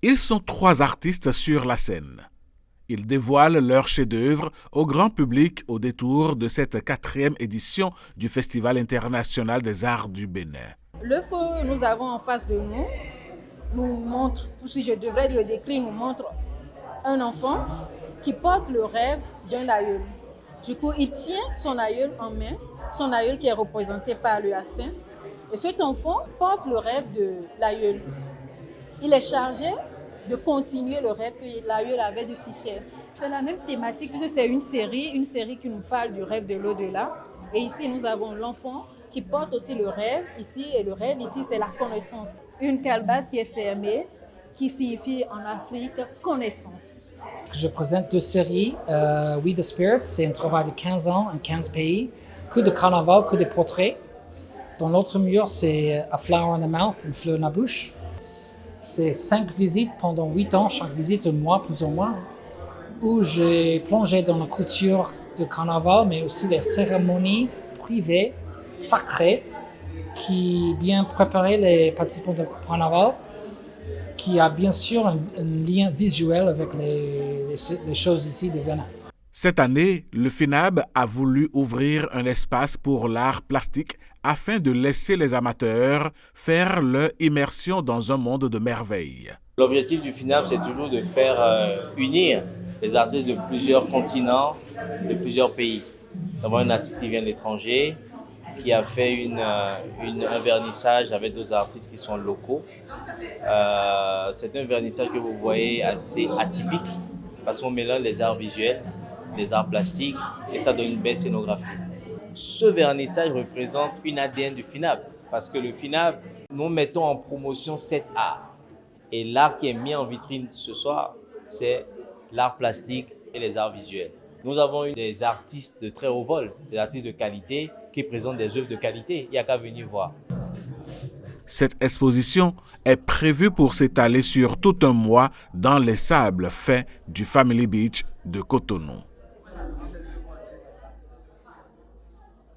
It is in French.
Ils sont 3 artistes sur la scène. Ils dévoilent leur chef-d'œuvre au grand public au détour de cette 4e édition du Festival international des arts du Bénin. L'œuvre que nous avons en face de nous nous montre, si je devrais le décrire, nous montre un enfant qui porte le rêve d'un aïeul. Du coup, il tient son aïeul en main, son aïeul qui est représenté par le Hassin. Et cet enfant porte le rêve de l'aïeul. Il est chargé de continuer le rêve que l'aïeul avait de si cher. C'est la même thématique puisque c'est une série qui nous parle du rêve de l'au-delà. Et ici, nous avons l'enfant qui porte aussi le rêve ici, et le rêve ici, c'est la connaissance. Une calebasse qui est fermée, qui signifie en Afrique connaissance. Je présente 2 séries. We the Spirits, c'est un travail de 15 ans en 15 pays, que de carnaval, que de portraits. Dans l'autre mur, c'est A Flower in the Mouth, une fleur dans la bouche. C'est 5 visites pendant 8 ans, chaque visite un mois plus ou moins, où j'ai plongé dans la culture de carnaval, mais aussi les cérémonies privées, sacrées, qui bien préparaient les participants de carnaval, qui a bien sûr un lien visuel avec les choses ici de Bénin. Cette année, le FINAB a voulu ouvrir un espace pour l'art plastique afin de laisser les amateurs faire leur immersion dans un monde de merveilles. L'objectif du FINAB, c'est toujours de faire unir les artistes de plusieurs continents, de plusieurs pays. Nous avons un artiste qui vient de l'étranger, qui a fait un vernissage avec 2 artistes qui sont locaux. C'est un vernissage que vous voyez assez atypique parce qu'on mélange les arts visuels, les arts plastiques et ça donne une belle scénographie. Ce vernissage représente une ADN du FINAB parce que le FINAB, nous mettons en promotion cet art. Et l'art qui est mis en vitrine ce soir, c'est l'art plastique et les arts visuels. Nous avons eu des artistes de très haut vol, des artistes de qualité qui présentent des œuvres de qualité. Il n'y a qu'à venir voir. Cette exposition est prévue pour s'étaler sur tout un mois dans les sables faits du Family Beach de Cotonou.